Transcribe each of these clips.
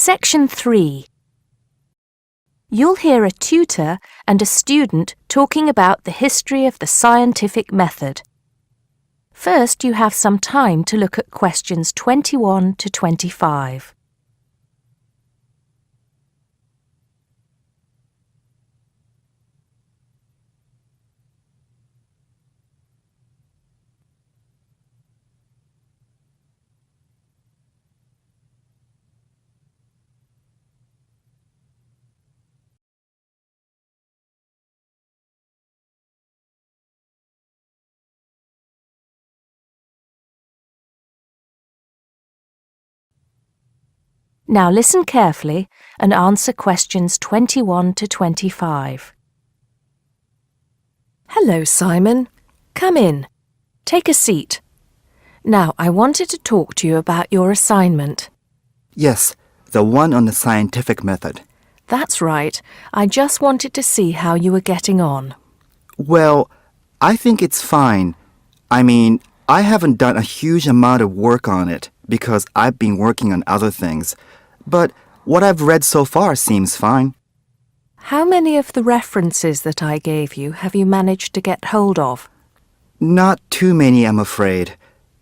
Section 3. You'll hear a tutor and a student talking about the history of the scientific method. First, you have some time to look at questions 21 to 25. Now listen carefully and answer questions 21 to 25. Hello, Simon. Come in. Take a seat. Now, I wanted to talk to you about your assignment. Yes, the one on the scientific method. That's right. I just wanted to see how you were getting on. Well, I think it's fine. I haven't done a huge amount of work on it because I've been working on other things. But what I've read so far seems fine. How many of the references that I gave you have you managed to get hold of? Not too many, I'm afraid.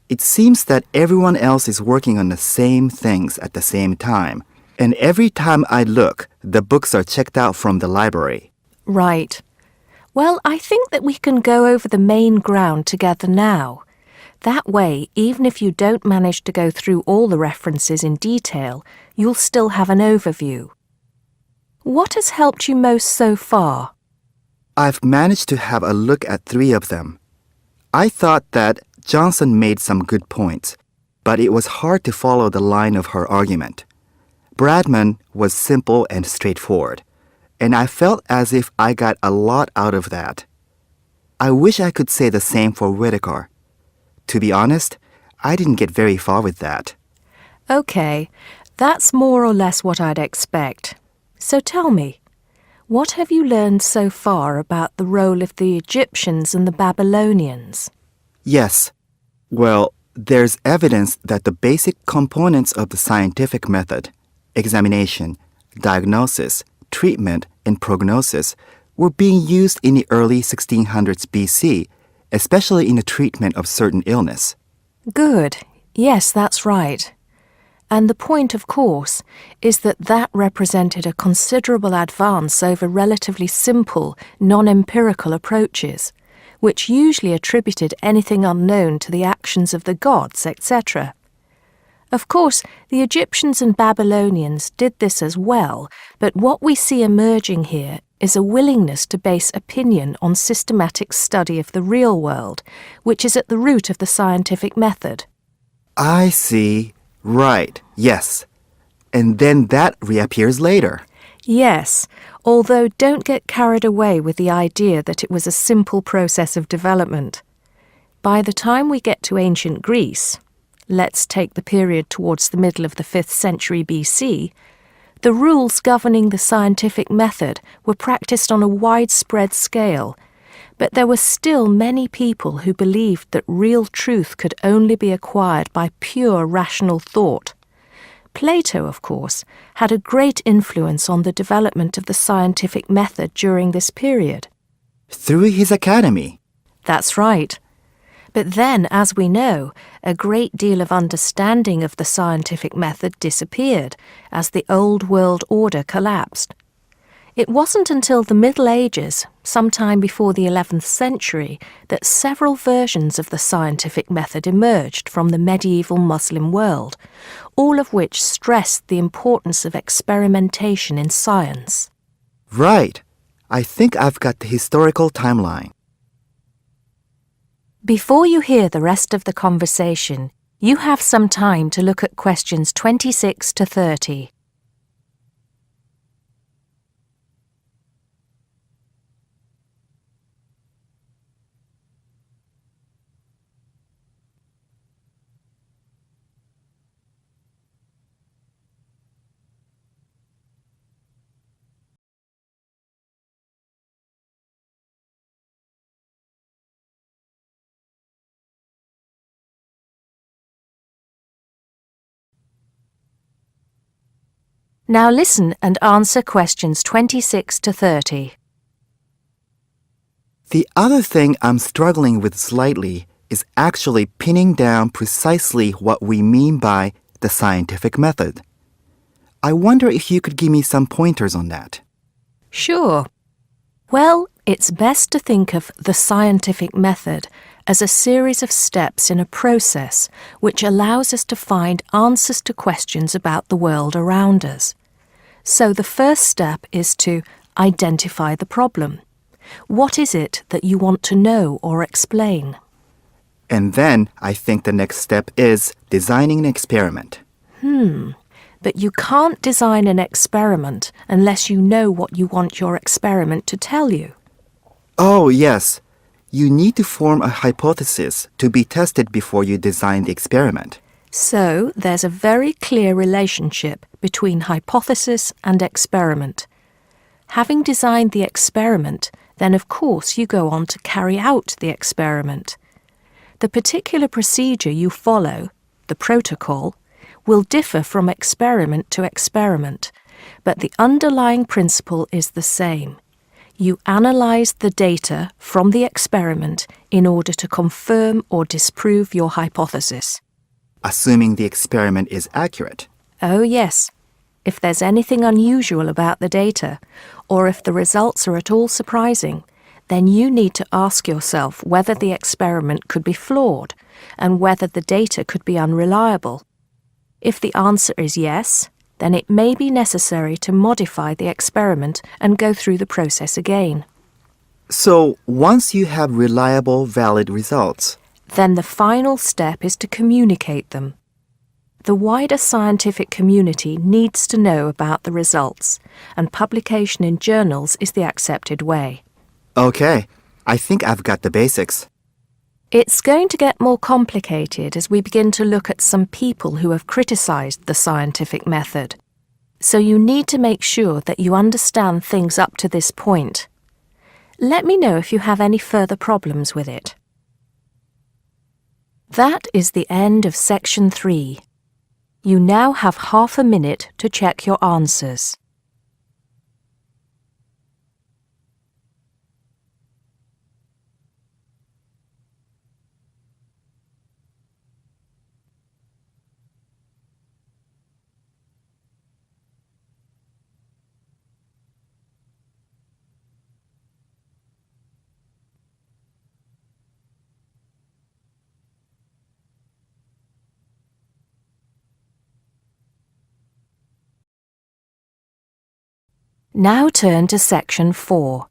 It seems that everyone else is working on the same things at the same time. And every time I look, the books are checked out from the library. Right. Well, I think that we can go over the main ground together now. That way, even if you don't manage to go through all the references in detail, you'll still have an overview. What has helped you most so far? I've managed to have a look at 3 of them. I thought that Johnson made some good points, but it was hard to follow the line of her argument. Bradman was simple and straightforward, and I felt as if I got a lot out of that. I wish I could say the same for Whittaker. To be honest, I didn't get very far with that. Okay, that's more or less what I'd expect. So tell me, what have you learned so far about the role of the Egyptians and the Babylonians? Yes. Well, there's evidence that the basic components of the scientific method, examination, diagnosis, treatment, and prognosis, were being used in the early 1600s BC, especially in the treatment of certain illness. Good. Yes, that's right. And the point, of course, is that that represented a considerable advance over relatively simple, non-empirical approaches, which usually attributed anything unknown to the actions of the gods, etc. Of course, the Egyptians and Babylonians did this as well, but what we see emerging here is a willingness to base opinion on systematic study of the real world, which is at the root of the scientific method. I see. Right, yes. And then that reappears later. Yes, although don't get carried away with the idea that it was a simple process of development. By the time we get to ancient Greece, let's take the period towards the middle of the 5th century BC, the rules governing the scientific method were practiced on a widespread scale, but there were still many people who believed that real truth could only be acquired by pure rational thought. Plato, of course, had a great influence on the development of the scientific method during this period. Through his academy. That's right. But then, as we know, a great deal of understanding of the scientific method disappeared as the old world order collapsed. It wasn't until the Middle Ages, sometime before the 11th century, that several versions of the scientific method emerged from the medieval Muslim world, all of which stressed the importance of experimentation in science. Right. I think I've got the historical timeline. Before you hear the rest of the conversation, you have some time to look at questions 26 to 30. Now listen and answer questions 26 to 30. The other thing I'm struggling with slightly is actually pinning down precisely what we mean by the scientific method. I wonder if you could give me some pointers on that. Sure. Well, it's best to think of the scientific method as a series of steps in a process which allows us to find answers to questions about the world around us. So the first step is to identify the problem. What is it that you want to know or explain? And then I think the next step is designing an experiment. But you can't design an experiment unless you know what you want your experiment to tell you. Oh, yes. You need to form a hypothesis to be tested before you design the experiment. So there's a very clear relationship between hypothesis and experiment. Having designed the experiment, then of course you go on to carry out the experiment. The particular procedure you follow, the protocol, will differ from experiment to experiment, but the underlying principle is the same. You analyse the data from the experiment in order to confirm or disprove your hypothesis. Assuming the experiment is accurate. Oh yes, if there's anything unusual about the data, or if the results are at all surprising, then you need to ask yourself whether the experiment could be flawed and whether the data could be unreliable. If the answer is yes, then it may be necessary to modify the experiment and go through the process again. So, once you have reliable, valid results, Then the final step is to communicate them. The wider scientific community needs to know about the results, and publication in journals is the accepted way. okay, I think I've got the basics. It's going to get more complicated as we begin to look at some people who have criticised the scientific method. So you need to make sure that you understand things up to this point. Let me know if you have any further problems with it. That is the end of section 3. You now have half a minute to check your answers. Now turn to section 4.